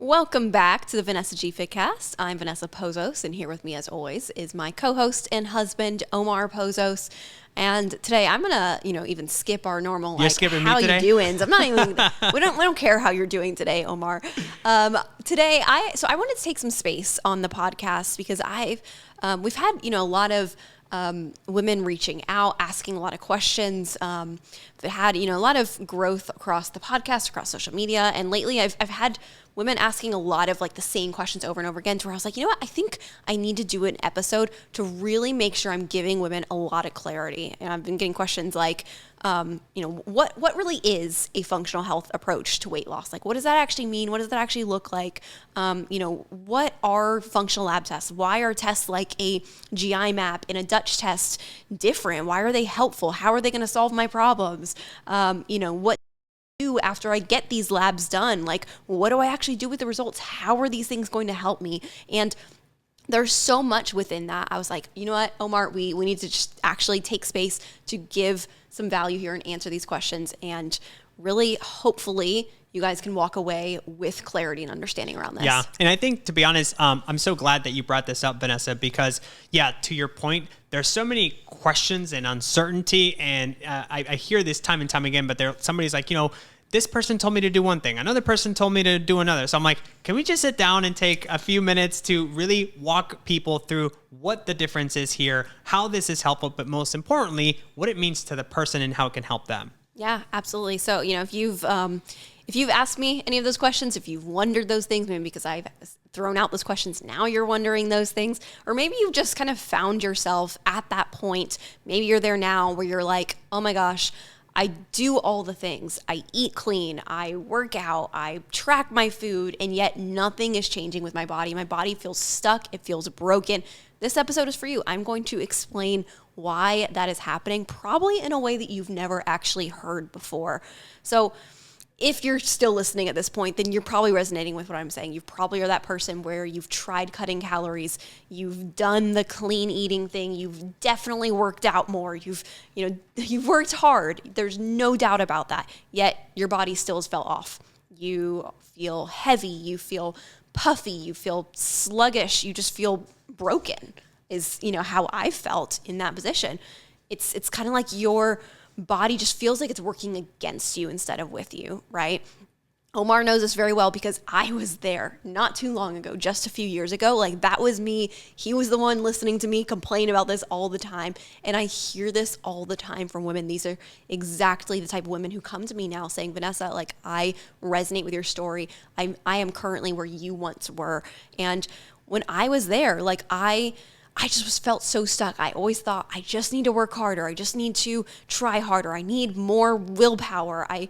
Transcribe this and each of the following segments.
Welcome back to the Vanessa G Fitcast. I'm Vanessa Pozos, and here with me, as always, is my co-host and husband, Omar Pozos. And today, I'm gonna, even skip our normal how you doing. I'm not even. we don't care how you're doing today, Omar. Today, I wanted to take some space on the podcast because we've had a lot of women reaching out, asking a lot of questions. We've had a lot of growth across the podcast, across social media, and lately I've had women asking a lot of the same questions over and over again, to where I was like, I think I need to do an episode to really make sure I'm giving women a lot of clarity. And I've been getting questions like, what really is a functional health approach to weight loss? What does that actually mean? What does that actually look like? What are functional lab tests? Why are tests like a GI map and a Dutch test different? Why are they helpful? How are they going to solve my problems? What do after I get these labs done? What do I actually do with the results? How are these things going to help me? And there's so much within that. I was like, you know what, Omar, we need to just actually take space to give some value here and answer these questions. And really, hopefully, you guys can walk away with clarity and understanding around this. Yeah. And I think, to be honest, I'm so glad that you brought this up, Vanessa, because to your point, there's so many questions and uncertainty. And I hear this time and time again, but somebody's like, this person told me to do one thing. Another person told me to do another. So I'm like, can we just sit down and take a few minutes to really walk people through what the difference is here, how this is helpful, but most importantly, what it means to the person and how it can help them? Yeah, absolutely. So, if you've asked me any of those questions, if you've wondered those things, maybe because I've thrown out those questions, now you're wondering those things, or maybe you've just kind of found yourself at that point. Maybe you're there now where you're like, oh my gosh, I do all the things. I eat clean, I work out, I track my food, and yet nothing is changing with my body. My body feels stuck. It feels broken. This episode is for you. I'm going to explain why that is happening, probably in a way that you've never actually heard before. So if you're still listening at this point, then you're probably resonating with what I'm saying. You probably are that person where you've tried cutting calories, you've done the clean eating thing, you've definitely worked out more, you've worked hard. There's no doubt about that. Yet your body still has fell off. You feel heavy, you feel puffy, you feel sluggish, you just feel broken is, how I felt in that position. It's kind of like your body just feels like it's working against you instead of with you, right? Omar knows this very well because I was there not too long ago, just a few years ago. That was me. He was the one listening to me complain about this all the time. And I hear this all the time from women. These are exactly the type of women who come to me now saying, Vanessa, I resonate with your story. I am currently where you once were. And when I was there, I just felt so stuck. I always thought, I just need to work harder. I just need to try harder. I need more willpower. I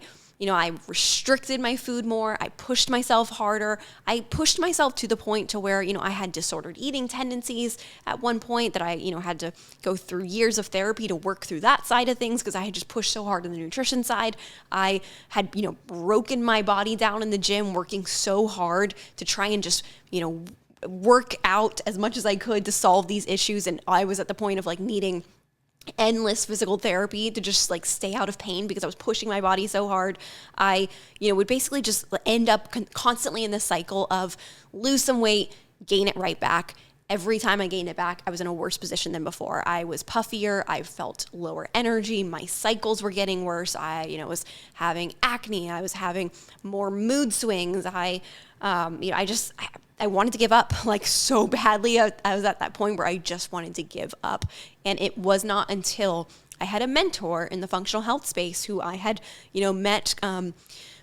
restricted my food more. I pushed myself harder. I pushed myself to the point to where, I had disordered eating tendencies at one point that I, had to go through years of therapy to work through that side of things because I had just pushed so hard on the nutrition side. I had, broken my body down in the gym, working so hard to try and just, work out as much as I could to solve these issues. And I was at the point of needing endless physical therapy to just stay out of pain because I was pushing my body so hard. I, would basically just end up constantly in this cycle of lose some weight, gain it right back. Every time I gained it back, I was in a worse position than before. I was puffier. I felt lower energy. My cycles were getting worse. I, was having acne. I was having more mood swings. I wanted to give up so badly. I was at that point where I just wanted to give up. And it was not until I had a mentor in the functional health space who I had, met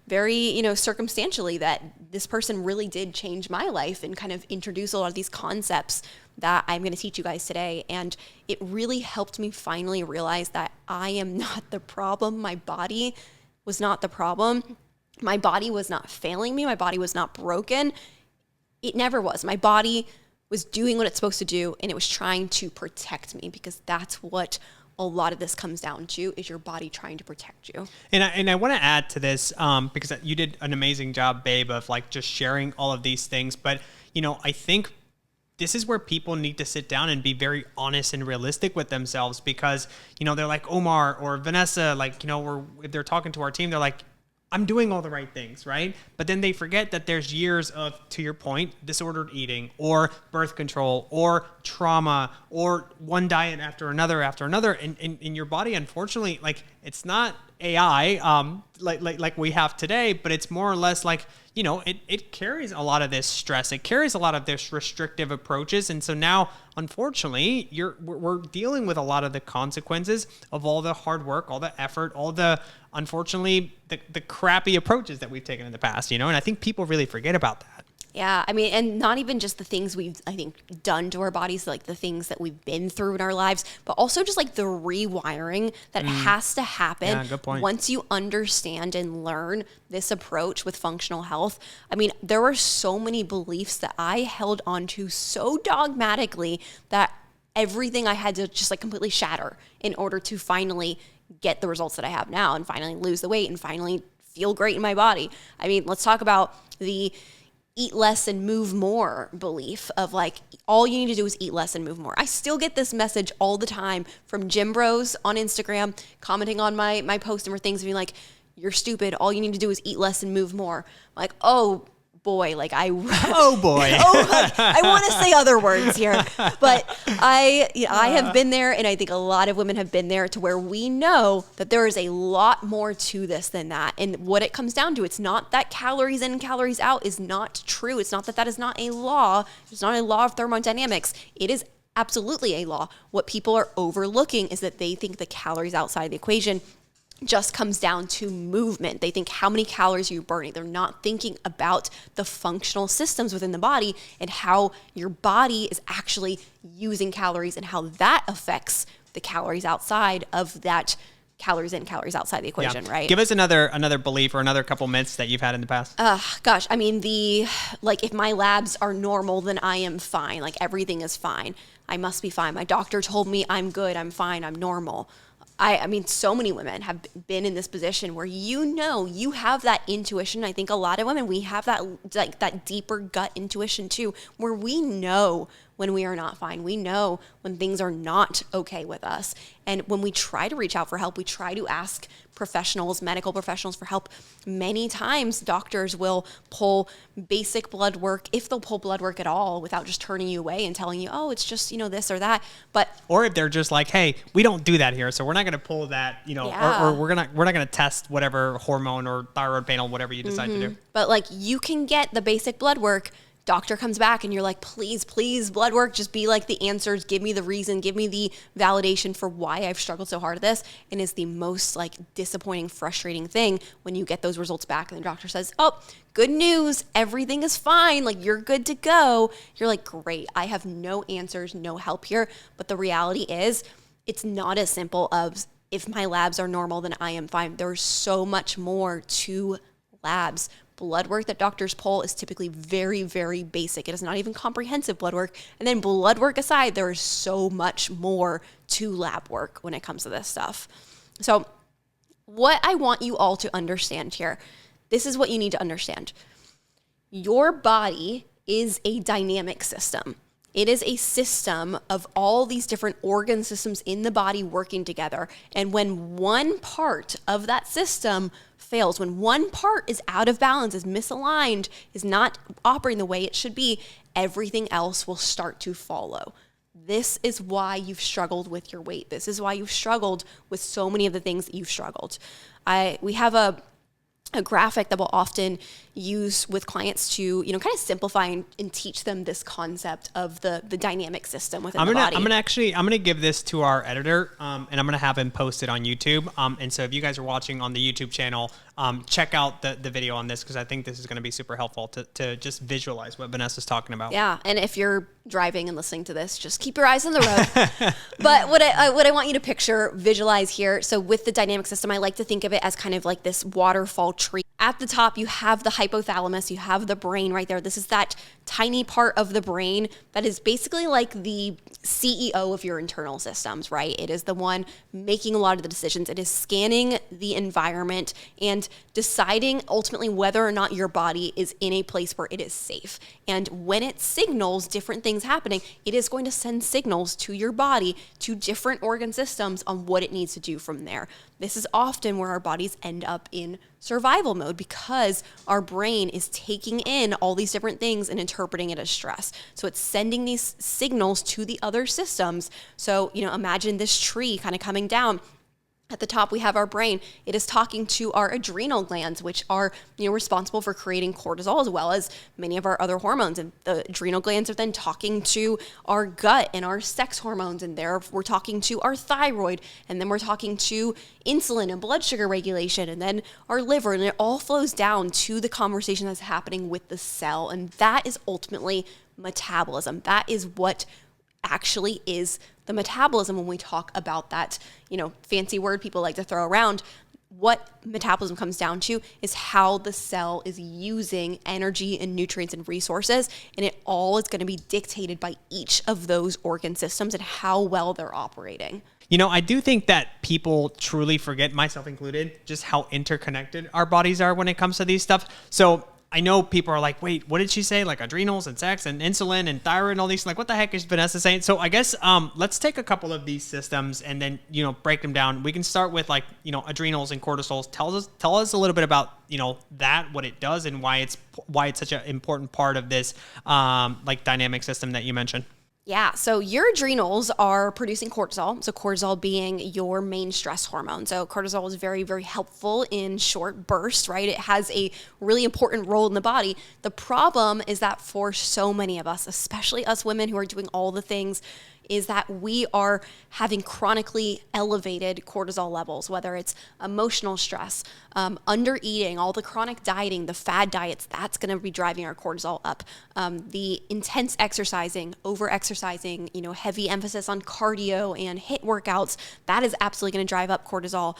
very, circumstantially, that this person really did change my life and kind of introduce a lot of these concepts that I'm going to teach you guys today. And it really helped me finally realize that I am not the problem. My body was not the problem. My body was not failing me. My body was not broken. It never was. My body was doing what it's supposed to do, and it was trying to protect me, because that's what a lot of this comes down to, is your body trying to protect you. And I want to add to this, because you did an amazing job, babe, of just sharing all of these things. But, I think this is where people need to sit down and be very honest and realistic with themselves, because, they're like, Omar or Vanessa, if they're talking to our team, they're like, I'm doing all the right things, right? But then they forget that there's years of, to your point, disordered eating or birth control or trauma or one diet after another. And your body, unfortunately, like it's not AI like we have today, but it's more or less like, it carries a lot of this stress. It carries a lot of this restrictive approaches. And so now, unfortunately, we're dealing with a lot of the consequences of all the hard work, all the effort, all the, unfortunately, the crappy approaches that we've taken in the past, and I think people really forget about that. Yeah, I mean, and not even just the things we've, I think, done to our bodies, like the things that we've been through in our lives, but also just like the rewiring that has to happen. Yeah, good point. Once you understand and learn this approach with functional health. I mean, there were so many beliefs that I held onto so dogmatically that everything I had to just like completely shatter in order to finally get the results that I have now and finally lose the weight and finally feel great in my body. I mean, let's talk about the eat less and move more belief of like, all you need to do is eat less and move more. I still get this message all the time from gym bros on Instagram commenting on my post and things and being like, you're stupid. All you need to do is eat less and move more. I'm like, oh boy, like I want to say other words here, but I have been there, and I think a lot of women have been there to where we know that there is a lot more to this than that. And what it comes down to, it's not that calories in, calories out is not true. It's not that is not a law. It's not a law of thermodynamics. It is absolutely a law. What people are overlooking is that they think the calories outside the equation just comes down to movement. They think, how many calories are you burning? They're not thinking about the functional systems within the body and how your body is actually using calories and how that affects the calories outside of that calories in, calories outside the equation, right? Give us another belief or another couple myths that you've had in the past. Gosh, I mean, if my labs are normal, then I am fine. Like everything is fine. I must be fine. My doctor told me I'm good, I'm fine, I'm normal. I mean, so many women have been in this position where you have that intuition. I think a lot of women, we have that deeper gut intuition too, where we know when we are not fine. We know when things are not okay with us. And when we try to reach out for help, we try to ask professionals, medical professionals for help. Many times doctors will pull basic blood work, if they'll pull blood work at all, without just turning you away and telling you, oh, it's just, this or that. Or if they're just like, hey, we don't do that here, so we're not going to pull that, or we're not going to test whatever hormone or thyroid panel, whatever you decide to do. But like, you can get the basic blood work. Doctor comes back and you're like, please, blood work, just be like the answers. Give me the reason, give me the validation for why I've struggled so hard at this. And it's the most like disappointing, frustrating thing when you get those results back and the doctor says, oh, good news, everything is fine. Like, you're good to go. You're like, great. I have no answers, no help here. But the reality is, it's not as simple as if my labs are normal, then I am fine. There's so much more to labs. Blood work that doctors pull is typically very, very basic. It is not even comprehensive blood work. And then blood work aside, there is so much more to lab work when it comes to this stuff. So what I want you all to understand here, this is what you need to understand. Your body is a dynamic system. It is a system of all these different organ systems in the body working together. And when one part of that system fails, when one part is out of balance, is misaligned, is not operating the way it should be, everything else will start to follow. This is why you've struggled with your weight. This is why you've struggled with so many of the things that you've struggled. We have a graphic that we'll often use with clients to, kind of simplify and teach them this concept of the dynamic system within the body. I'm going to give this to our editor, and I'm going to have him post it on YouTube. And so if you guys are watching on the YouTube channel, check out the video on this, because I think this is going to be super helpful to just visualize what Vanessa's talking about. Yeah. And if you're driving and listening to this, just keep your eyes on the road. But what I want you to picture, visualize here. So with the dynamic system, I like to think of it as kind of like this waterfall tree. At the top, you have the hypothalamus, you have the brain right there. This is that tiny part of the brain that is basically like the CEO of your internal systems, right? It is the one making a lot of the decisions. It is scanning the environment and deciding ultimately whether or not your body is in a place where it is safe. And when it signals different things happening, it is going to send signals to your body, to different organ systems on what it needs to do from there. This is often where our bodies end up in survival mode because our brain is taking in all these different things and interpreting it as stress. So it's sending these signals to the other systems. So, imagine this tree kind of coming down. At the top, we have our brain. It is talking to our adrenal glands, which are, responsible for creating cortisol as well as many of our other hormones. And the adrenal glands are then talking to our gut and our sex hormones. And there we're talking to our thyroid. And then we're talking to insulin and blood sugar regulation. And then our liver. And it all flows down to the conversation that's happening with the cell. And that is ultimately metabolism. That is what actually is the metabolism when we talk about that, fancy word people like to throw around. What metabolism comes down to is how the cell is using energy and nutrients and resources, and it all is going to be dictated by each of those organ systems and how well they're operating. I do think that people truly forget, myself included, just how interconnected our bodies are when it comes to these stuff. So I know people are like, wait, what did she say? Like adrenals and sex and insulin and thyroid and all these. Like, what the heck is Vanessa saying? So I guess let's take a couple of these systems and then, break them down. We can start with adrenals and cortisol. Tell us a little bit about, that, what it does and why it's such an important part of this dynamic system that you mentioned. Yeah, so your adrenals are producing cortisol. So cortisol being your main stress hormone. So cortisol is very, very helpful in short bursts, right? It has a really important role in the body. The problem is that for so many of us, especially us women who are doing all the things, is that we are having chronically elevated cortisol levels, whether it's emotional stress, under eating, all the chronic dieting, the fad diets, that's going to be driving our cortisol up. The intense exercising, over exercising, heavy emphasis on cardio and HIIT workouts, that is absolutely going to drive up cortisol.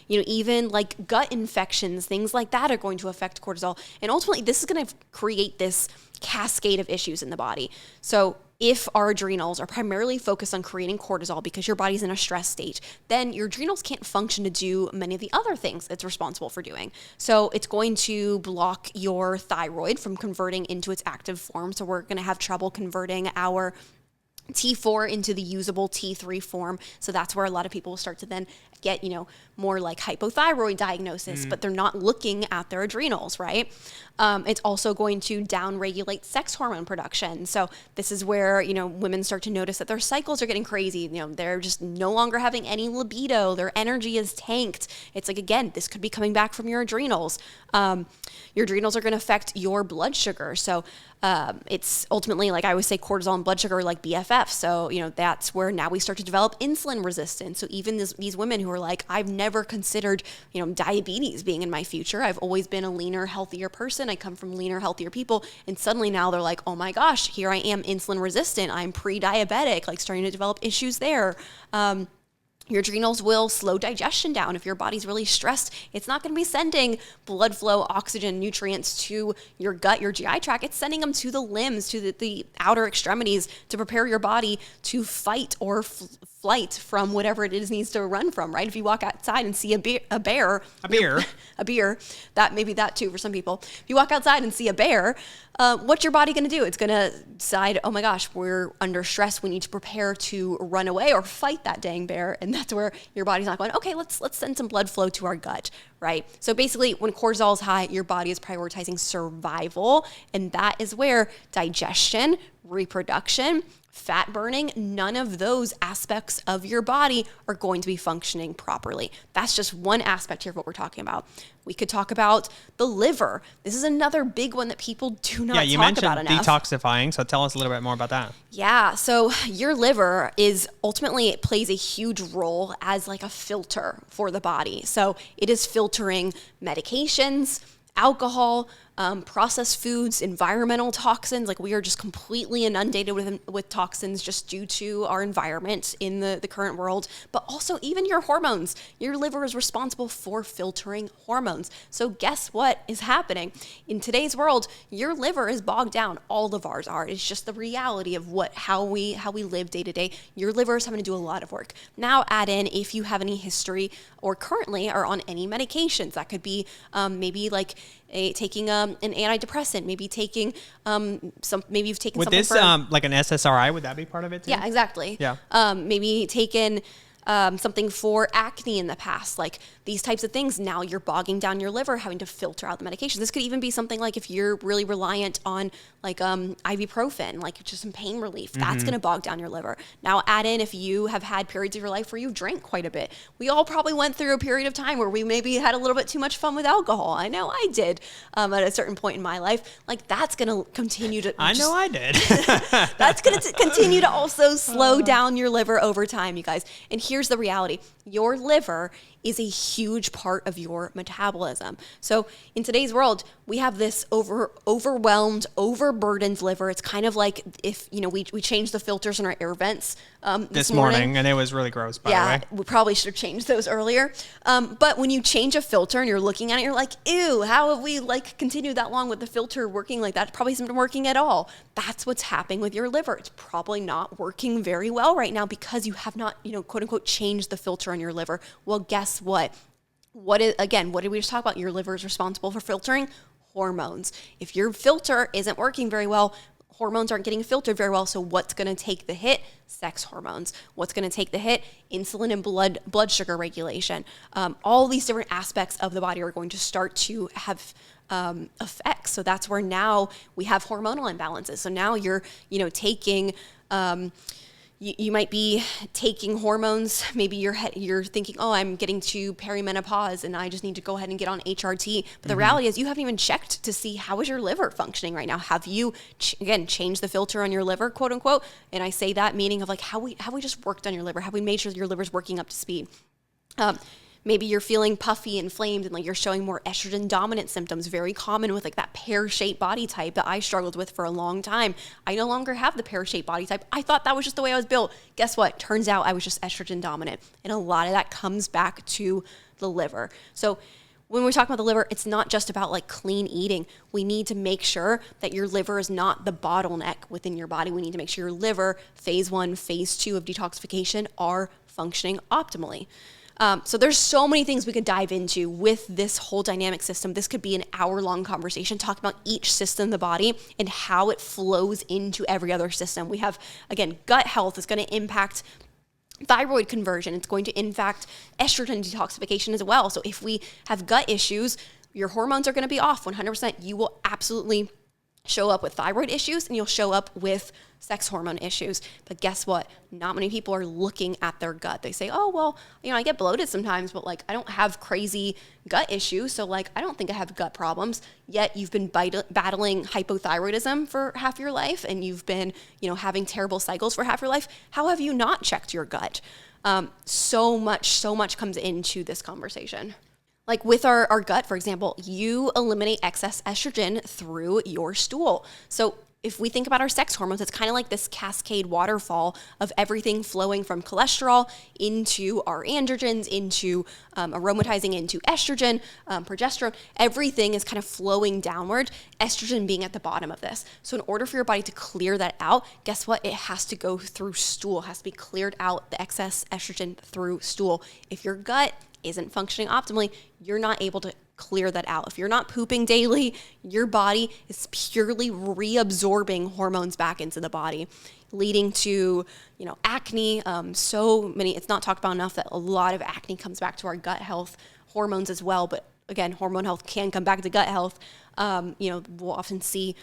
Even like gut infections, things like that are going to affect cortisol. And ultimately, this is going to create this cascade of issues in the body. So if our adrenals are primarily focused on creating cortisol because your body's in a stress state, then your adrenals can't function to do many of the other things it's responsible for doing. So it's going to block your thyroid from converting into its active form. So we're going to have trouble converting our T4 into the usable T3 form. So that's where a lot of people will start to then get, more like hypothyroid diagnosis, but they're not looking at their adrenals, right? It's also going to downregulate sex hormone production. So this is where, women start to notice that their cycles are getting crazy. They're just no longer having any libido. Their energy is tanked. It's like, again, this could be coming back from your adrenals. Your adrenals are going to affect your blood sugar. So it's ultimately, like I always say, cortisol and blood sugar are like BFF. So, that's where now we start to develop insulin resistance. So even these women who are like, I've never considered, diabetes being in my future. I've always been a leaner, healthier person. I come from leaner, healthier people. And suddenly now they're like, oh my gosh, here I am insulin resistant. I'm pre-diabetic, like starting to develop issues there. Your adrenals will slow digestion down. If your body's really stressed, it's not going to be sending blood flow, oxygen, nutrients to your gut, your GI tract. It's sending them to the limbs, to the outer extremities to prepare your body to fight or flight from whatever it is needs to run from, right? If you walk outside and see a bear, that maybe that too for some people. If you walk outside and see a bear, what's your body going to do? It's going to decide, oh my gosh, we're under stress. We need to prepare to run away or fight that dang bear. And that's where your body's not going, okay, let's send some blood flow to our gut, right? So basically when cortisol is high, your body is prioritizing survival. And that is where digestion, reproduction, fat burning, none of those aspects of your body are going to be functioning properly. That's just one aspect here of what we're talking about. We could talk about the liver. This is another big one that people do not talk about enough. Yeah, you mentioned detoxifying, so tell us a little bit more about that. Yeah, so your liver is ultimately, it plays a huge role as like a filter for the body. So it is filtering medications, alcohol, processed foods, environmental toxins. Like we are just completely inundated with toxins just due to our environment in the current world, but also even your hormones. Your liver is responsible for filtering hormones. So guess what is happening? In today's world, your liver is bogged down. All of ours are. It's just the reality of how we live day to day. Your liver is having to do a lot of work. Now add in if you have any history or currently are on any medications. That could be maybe like taking an antidepressant, maybe taking maybe you've taken with something this like an SSRI. Would that be part of it too? Yeah, exactly. Yeah. Maybe taken something for acne in the past, like these types of things. Now you're bogging down your liver, having to filter out the medication. This could even be something like if you're really reliant on like ibuprofen, like just some pain relief, that's going to bog down your liver. Now add in if you have had periods of your life where you drank quite a bit. We all probably went through a period of time where we maybe had a little bit too much fun with alcohol. I know I did at a certain point in my life. Like that's going to continue to... I know I did. That's going to continue to also slow down your liver over time, you guys. And here's the reality. Your liver is a huge part of your metabolism. So in today's world, we have this overwhelmed, overburdened liver. It's kind of like if, we changed the filters in our air vents this morning. And it was really gross, by the way. Yeah, we probably should have changed those earlier. But when you change a filter and you're looking at it, you're like, ew, how have we continued that long with the filter working like that? It probably hasn't been working at all. That's what's happening with your liver. It's probably not working very well right now because you have not, quote unquote, changed the filter on your liver. Well, guess what? What did we just talk about? Your liver is responsible for filtering hormones. If your filter isn't working very well, hormones aren't getting filtered very well. So what's going to take the hit? Sex hormones. What's going to take the hit? Insulin and blood sugar regulation. All these different aspects of the body are going to start to have effects. So that's where now we have hormonal imbalances. So now you're, taking, you might be taking hormones. Maybe you're thinking, oh, I'm getting to perimenopause and I just need to go ahead and get on HRT. But the reality is you haven't even checked to see how is your liver functioning right now. Have you, changed the filter on your liver, quote unquote? And I say that meaning of have we just worked on your liver? Have we made sure your liver's working up to speed? Maybe you're feeling puffy, inflamed, and you're showing more estrogen dominant symptoms, very common with that pear-shaped body type that I struggled with for a long time. I no longer have the pear-shaped body type. I thought that was just the way I was built. Guess what? Turns out I was just estrogen dominant. And a lot of that comes back to the liver. So when we're talking about the liver, it's not just about clean eating. We need to make sure that your liver is not the bottleneck within your body. We need to make sure your liver, phase 1, phase 2 of detoxification are functioning optimally. So there's so many things we could dive into with this whole dynamic system. This could be an hour-long conversation talking about each system of the body and how it flows into every other system. We have, again, gut health is going to impact thyroid conversion. It's going to impact estrogen detoxification as well. So if we have gut issues, your hormones are going to be off 100%. You will absolutely show up with thyroid issues and you'll show up with sex hormone issues. But guess what? Not many people are looking at their gut. They say, oh, well, I get bloated sometimes, but I don't have crazy gut issues. So I don't think I have gut problems. Yet you've been battling hypothyroidism for half your life and you've been, having terrible cycles for half your life. How have you not checked your gut? So much comes into this conversation. With our gut, for example, you eliminate excess estrogen through your stool. So if we think about our sex hormones, it's kind of like this cascade waterfall of everything flowing from cholesterol into our androgens, into aromatizing into estrogen, progesterone. Everything is kind of flowing downward, estrogen being at the bottom of this. So in order for your body to clear that out, guess what? It has to go through stool. It has to be cleared out, the excess estrogen through stool. If your gut isn't functioning optimally, you're not able to clear that out. If you're not pooping daily, your body is purely reabsorbing hormones back into the body, leading to, acne. So many, it's not talked about enough that a lot of acne comes back to our gut health, hormones as well. But again, hormone health can come back to gut health. We'll often see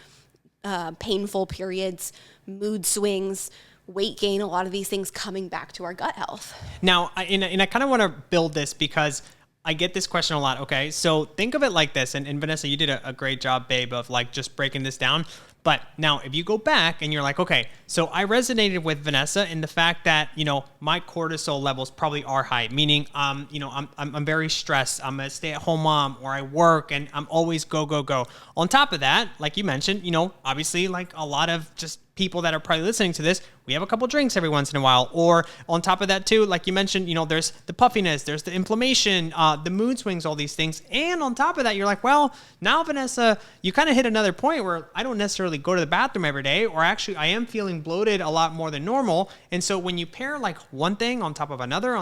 painful periods, mood swings, weight gain, a lot of these things coming back to our gut health. Now, I kind of want to build this because I get this question a lot. Okay, so think of it like this, and Vanessa, you did a great job, babe, of just breaking this down. But now if you go back and you're like, okay, so I resonated with Vanessa in the fact that, my cortisol levels probably are high, meaning, I'm very stressed. I'm a stay-at-home mom, or I work and I'm always go, go, go. On top of that, like you mentioned, obviously like a lot of just people that are probably listening to this, we have a couple drinks every once in a while. Or on top of that too, like you mentioned, there's the puffiness, there's the inflammation, the mood swings, all these things. And on top of that, you're like, well, now Vanessa, you kind of hit another point where I don't necessarily go to the bathroom every day, or actually I am feeling bloated a lot more than normal. And so when you pair like one thing on top of another,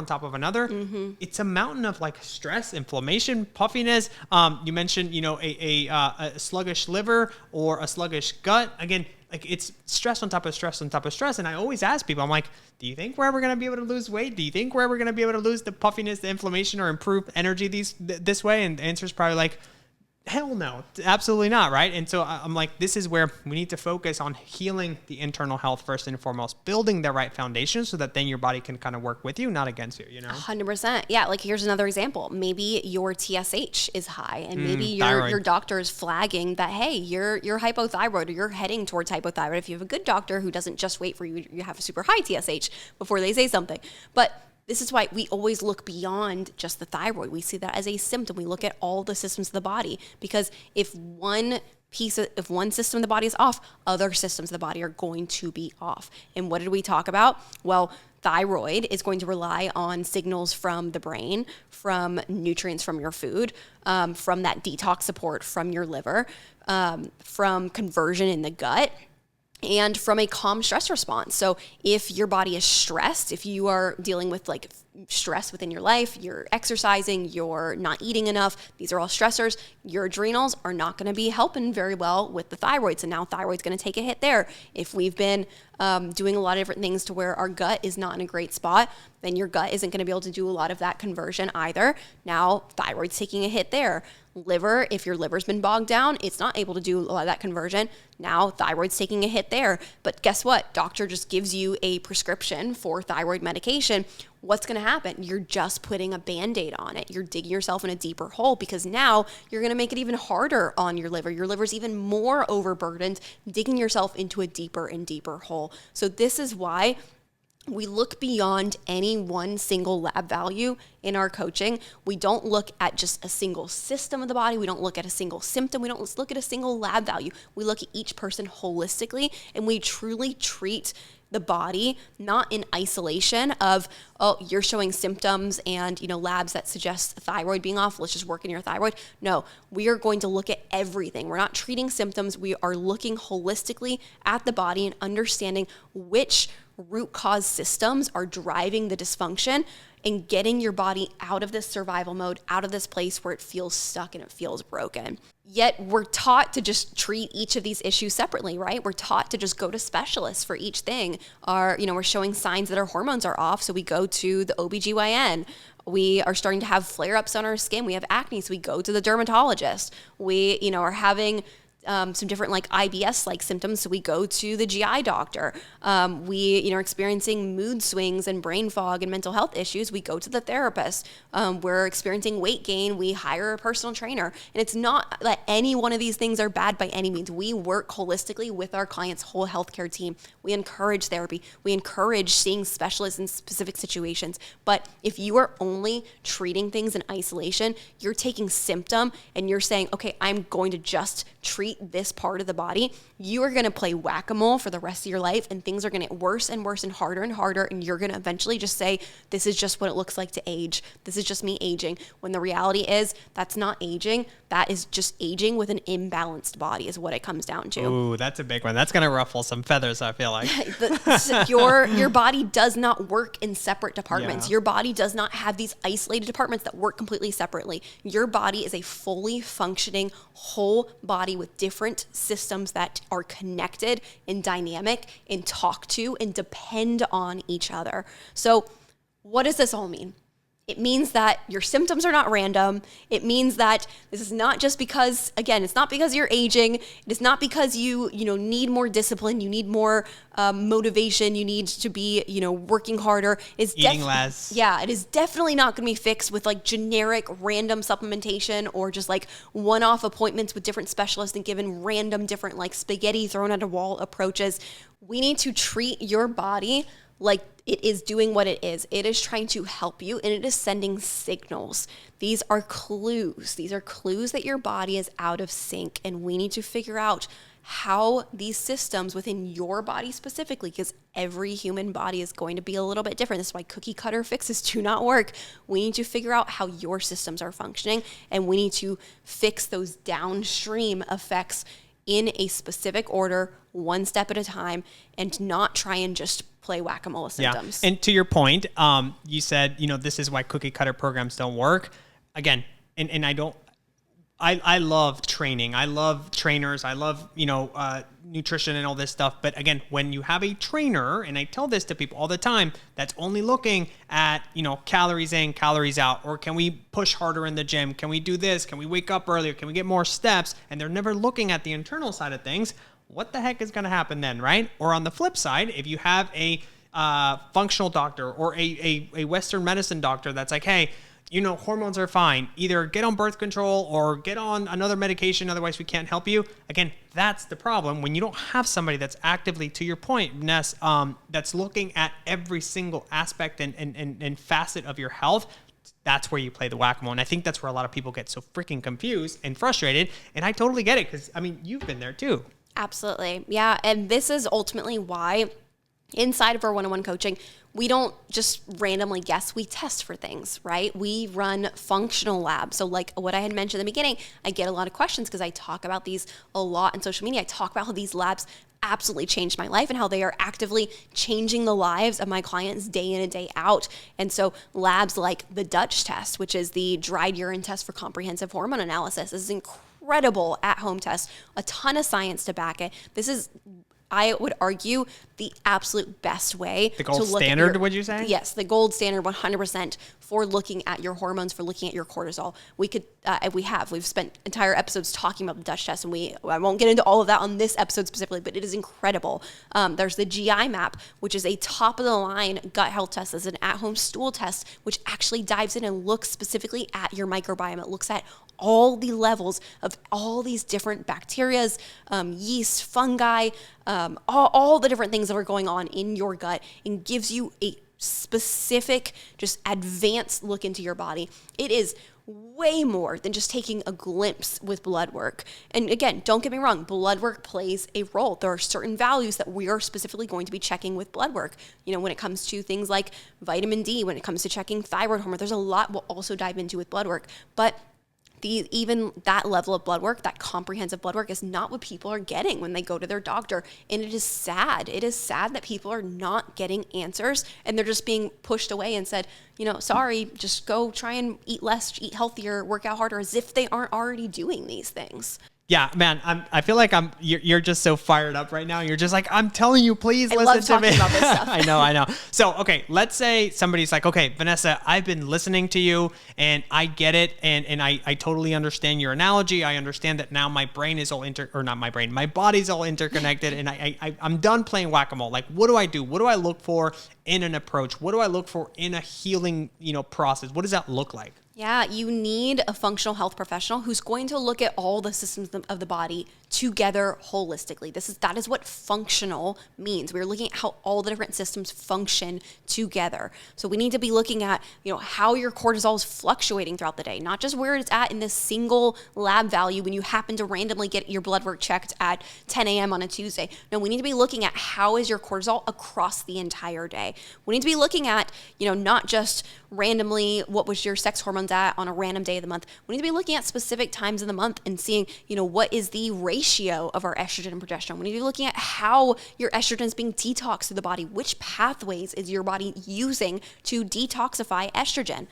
it's a mountain of like stress, inflammation, puffiness. You mentioned, a sluggish liver or a sluggish gut. Again, like it's stress on top of stress on top of stress. And I always ask people, I'm like, do you think we're ever going to be able to lose weight? Do you think we're ever going to be able to lose the puffiness, the inflammation, or improve energy this way? And the answer is probably like, hell no, absolutely not, right? And so I'm like, this is where we need to focus on healing the internal health first and foremost, building the right foundation so that then your body can kind of work with you, not against you, 100%. Yeah, like here's another example. Maybe your TSH is high, and maybe your doctor is flagging that, hey, you're hypothyroid, or you're heading towards hypothyroid. If you have a good doctor who doesn't just wait for you have a super high TSH before they say something. But this is why we always look beyond just the thyroid. We see that as a symptom. We look at all the systems of the body, because if one system of the body is off, other systems of the body are going to be off. And what did we talk about? Well, thyroid is going to rely on signals from the brain, from nutrients from your food, from that detox support from your liver, from conversion in the gut, and from a calm stress response. So if your body is stressed, if you are dealing with like stress within your life, you're exercising, you're not eating enough, these are all stressors, your adrenals are not going to be helping very well with the thyroid. So now thyroid's going to take a hit there. If we've been doing a lot of different things to where our gut is not in a great spot, then your gut isn't going to be able to do a lot of that conversion either. Now thyroid's taking a hit there. Liver, if your liver's been bogged down, it's not able to do a lot of that conversion. Now thyroid's taking a hit there. But guess what? Doctor just gives you a prescription for thyroid medication. What's going to happen? You're just putting a Band-Aid on it. You're digging yourself in a deeper hole, because now you're going to make it even harder on your liver. Your liver's even more overburdened, digging yourself into a deeper and deeper hole. So this is why we look beyond any one single lab value in our coaching. We don't look at just a single system of the body. We don't look at a single symptom. We don't look at a single lab value. We look at each person holistically, and we truly treat the body not in isolation of, oh, you're showing symptoms and labs that suggest thyroid being off, let's just work in your thyroid. No, we are going to look at everything. We're not treating symptoms. We are looking holistically at the body and understanding which root cause systems are driving the dysfunction, and getting your body out of this survival mode, out of this place where it feels stuck and it feels broken. Yet we're taught to just treat each of these issues separately, right? We're taught to just go to specialists for each thing. We're showing signs that our hormones are off, so we go to the OBGYN. We are starting to have flare-ups on our skin. We have acne, so we go to the dermatologist. We, are having some different like IBS-like symptoms, so we go to the GI doctor. We, are experiencing mood swings and brain fog and mental health issues. We go to the therapist. We're experiencing weight gain. We hire a personal trainer. And it's not that any one of these things are bad by any means. We work holistically with our clients' whole healthcare team. We encourage therapy. We encourage seeing specialists in specific situations. But if you are only treating things in isolation, you're taking symptom and you're saying, okay, I'm going to just treat this part of the body, you are going to play whack-a-mole for the rest of your life, and things are going to get worse and worse and harder, and you're going to eventually just say, this is just what it looks like to age. This is just me aging. When the reality is, that's not aging. That is just aging with an imbalanced body is what it comes down to. Ooh, that's a big one. That's going to ruffle some feathers, I feel like. Your body does not work in separate departments. Yeah. Your body does not have these isolated departments that work completely separately. Your body is a fully functioning whole body with different systems that are connected and dynamic and talk to and depend on each other. So what does this all mean? It means that your symptoms are not random. It means that this is not just because, again, it's not because you're aging. It is not because you need more discipline. You need more motivation. You need to be, working harder. It's eating less. Yeah, it is definitely not going to be fixed with like generic random supplementation or just like one-off appointments with different specialists and given random different like spaghetti thrown at a wall approaches. We need to treat your body like it is doing what it is. It is trying to help you, and it is sending signals. These are clues. These are clues that your body is out of sync, and we need to figure out how these systems within your body specifically, because every human body is going to be a little bit different. This is why cookie cutter fixes do not work. We need to figure out how your systems are functioning, and we need to fix those downstream effects in a specific order, one step at a time, and not try and just play whack-a-mole with symptoms. Yeah. And to your point, you said, this is why cookie cutter programs don't work. Again, and I love training. I love trainers. I love, nutrition and all this stuff. But again, when you have a trainer, and I tell this to people all the time, that's only looking at, calories in, calories out, or can we push harder in the gym? Can we do this? Can we wake up earlier? Can we get more steps? And they're never looking at the internal side of things. What the heck is going to happen then, right? Or on the flip side, if you have a functional doctor or a Western medicine doctor that's like, hey, hormones are fine. Either get on birth control or get on another medication. Otherwise, we can't help you. Again, that's the problem. When you don't have somebody that's actively, to your point, Ness, that's looking at every single aspect and facet of your health, that's where you play the whack-a-mole. And I think that's where a lot of people get so freaking confused and frustrated. And I totally get it because, you've been there too. Absolutely. Yeah. And this is ultimately why inside of our one-on-one coaching, we don't just randomly guess, we test for things, right? We run functional labs. So like what I had mentioned in the beginning, I get a lot of questions because I talk about these a lot on social media. I talk about how these labs absolutely changed my life and how they are actively changing the lives of my clients day in and day out. And so labs like the Dutch test, which is the dried urine test for comprehensive hormone analysis, is incredible at-home test, a ton of science to back it. This is, I would argue, the absolute best way. The gold standard, would you say? Yes, the gold standard 100% for looking at your hormones, for looking at your cortisol. We've spent entire episodes talking about the Dutch test, and I won't get into all of that on this episode specifically, but it is incredible. There's the GI map, which is a top of the line gut health test. It's an at-home stool test, which actually dives in and looks specifically at your microbiome. It looks at all the levels of all these different bacterias, yeast, fungi, all the different things that are going on in your gut, and gives you a specific, just advanced look into your body. It is way more than just taking a glimpse with blood work. And again, don't get me wrong, blood work plays a role. There are certain values that we are specifically going to be checking with blood work. When it comes to things like vitamin D, when it comes to checking thyroid hormone, there's a lot we'll also dive into with blood work. But even that level of blood work, that comprehensive blood work, is not what people are getting when they go to their doctor. And it is sad. It is sad that people are not getting answers, and they're just being pushed away and said, sorry, just go try and eat less, eat healthier, work out harder, as if they aren't already doing these things. Yeah, man, I feel like you're just so fired up right now. You're just like, I'm telling you, please listen to me. I love talking about this stuff. I know. So, okay, let's say somebody's like, okay, Vanessa, I've been listening to you and I get it. And I totally understand your analogy. I understand that now my brain is all my body's all interconnected and I'm done playing whack-a-mole. Like, what do I do? What do I look for in an approach? What do I look for in a healing, process? What does that look like? Yeah, you need a functional health professional who's going to look at all the systems of the body together holistically. That is what functional means. We're looking at how all the different systems function together. So we need to be looking at, how your cortisol is fluctuating throughout the day, not just where it's at in this single lab value when you happen to randomly get your blood work checked at 10 a.m. on a Tuesday. No, we need to be looking at how is your cortisol across the entire day. We need to be looking at, not just randomly what was your sex hormones at on a random day of the month. We need to be looking at specific times in the month and seeing, what is the ratio ratio of our estrogen and progesterone. We need to be looking at how your estrogen is being detoxed through the body. Which pathways is your body using to detoxify estrogen?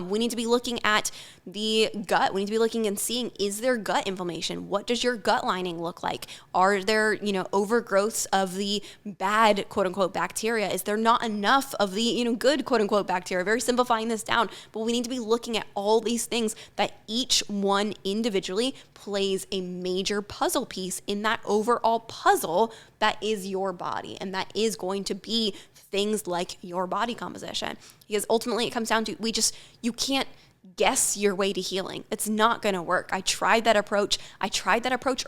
We need to be looking at the gut. We need to be looking and seeing, is there gut inflammation? What does your gut lining look like? Are there, overgrowths of the bad, quote unquote, bacteria? Is there not enough of the, good, quote unquote, bacteria? Very simplifying this down, but we need to be looking at all these things that each one individually plays a major puzzle piece in that overall puzzle that is your body, and that is going to be things like your body composition. Because ultimately it comes down to, you can't guess your way to healing. It's not going to work. I tried that approach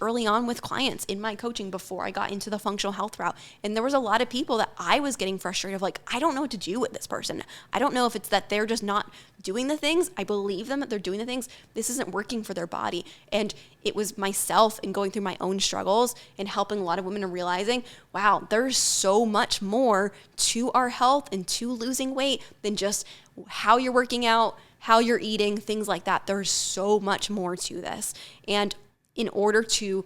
early on with clients in my coaching before I got into the functional health route. And there was a lot of people that I was getting frustrated of, like, I don't know what to do with this person. I don't know if it's that they're just not doing the things. I believe them that they're doing the things. This isn't working for their body. And it was myself and going through my own struggles and helping a lot of women and realizing, wow, there's so much more to our health and to losing weight than just how you're working out, how you're eating, things like that. There's so much more to this. And in order to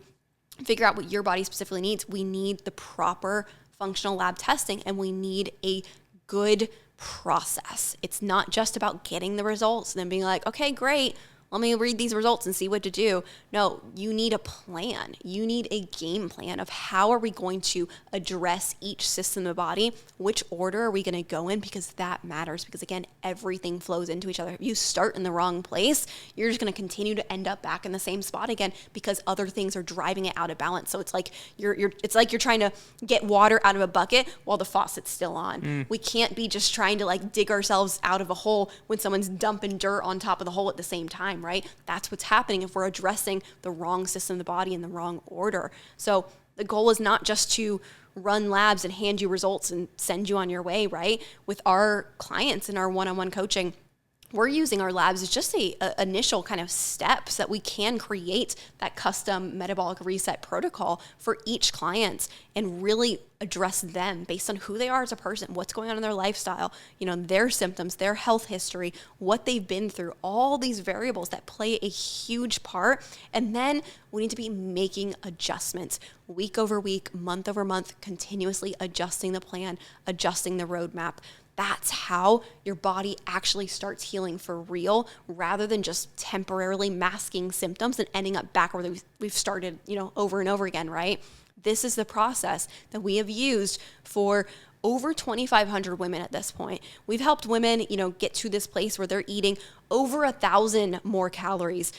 figure out what your body specifically needs, we need the proper functional lab testing, and we need a good process. It's not just about getting the results and then being like, okay, great, let me read these results and see what to do. No, you need a plan. You need a game plan of how are we going to address each system of the body? Which order are we going to go in? Because that matters. Because again, everything flows into each other. If you start in the wrong place, you're just going to continue to end up back in the same spot again because other things are driving it out of balance. So it's like you're trying to get water out of a bucket while the faucet's still on. We can't be just trying to like dig ourselves out of a hole when someone's dumping dirt on top of the hole at the same time. Right? That's what's happening if we're addressing the wrong system of the body in the wrong order. So the goal is not just to run labs and hand you results and send you on your way, right? With our clients in our one-on-one coaching, we're using our labs as just a initial kind of steps that we can create that custom metabolic reset protocol for each client and really address them based on who they are as a person, what's going on in their lifestyle, their symptoms, their health history, what they've been through, all these variables that play a huge part. And then we need to be making adjustments week over week, month over month, continuously adjusting the plan, adjusting the roadmap. That's how your body actually starts healing for real, rather than just temporarily masking symptoms and ending up back where we've started, over and over again, right? This is the process that we have used for over 2,500 women at this point. We've helped women, get to this place where they're eating over 1,000 more calories,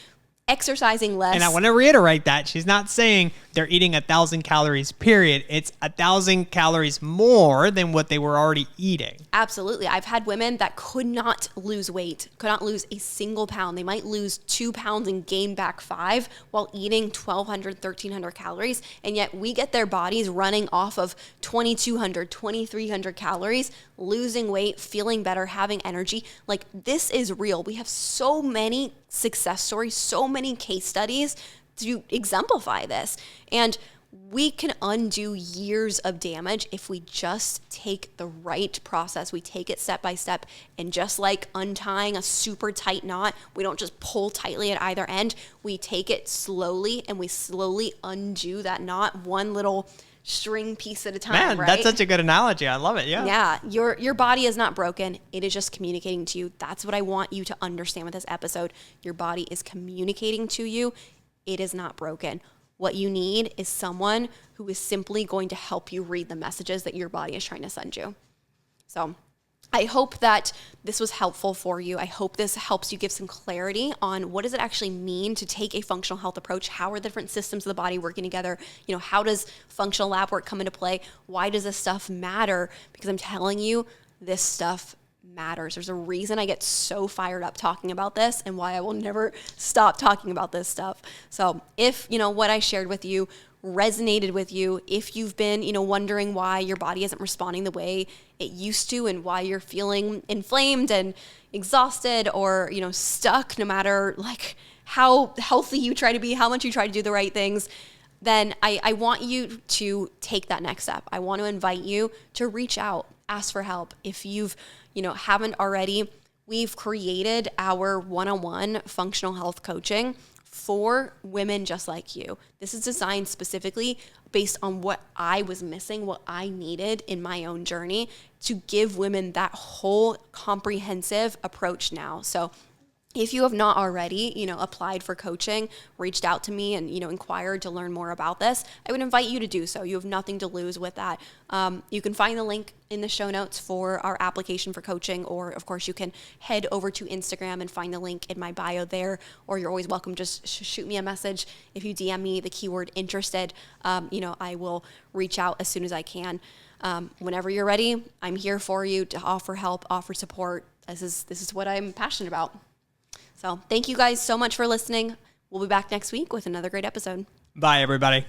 exercising less. And I want to reiterate that she's not saying they're eating 1,000 calories, period. It's 1,000 calories more than what they were already eating. Absolutely. I've had women that could not lose weight, could not lose a single pound. They might lose 2 pounds and gain back 5 while eating 1,200, 1,300 calories. And yet we get their bodies running off of 2,200, 2,300 calories, losing weight, feeling better, having energy. Like, this is real. We have so many success stories, so many case studies to exemplify this. And we can undo years of damage if we just take the right process. We take it step by step. And just like untying a super tight knot, we don't just pull tightly at either end. We take it slowly and we slowly undo that knot, one little string piece at a time. Man, right? That's such a good analogy. I love it. Yeah. Yeah. Your body is not broken. It is just communicating to you. That's what I want you to understand with this episode. Your body is communicating to you. It is not broken. What you need is someone who is simply going to help you read the messages that your body is trying to send you. So I hope that this was helpful for you. I hope this helps you give some clarity on what does it actually mean to take a functional health approach? How are the different systems of the body working together? How does functional lab work come into play? Why does this stuff matter? Because I'm telling you, this stuff matters. There's a reason I get so fired up talking about this and why I will never stop talking about this stuff. So if, what I shared with you resonated with you, if you've been, wondering why your body isn't responding the way it used to and why you're feeling inflamed and exhausted or, stuck, no matter like how healthy you try to be, how much you try to do the right things, then I want you to take that next step. I want to invite you to reach out, ask for help. If you've, haven't already, we've created our one-on-one functional health coaching for women just like you. This is designed specifically based on what I was missing, what I needed in my own journey to give women that whole comprehensive approach now. So if you have not already, applied for coaching, reached out to me and, inquired to learn more about this, I would invite you to do so. You have nothing to lose with that. You can find the link in the show notes for our application for coaching, or of course you can head over to Instagram and find the link in my bio there, or you're always welcome. Just shoot me a message. If you DM me the keyword interested, I will reach out as soon as I can. Whenever you're ready, I'm here for you to offer help, offer support. This is what I'm passionate about. So thank you guys so much for listening. We'll be back next week with another great episode. Bye, everybody.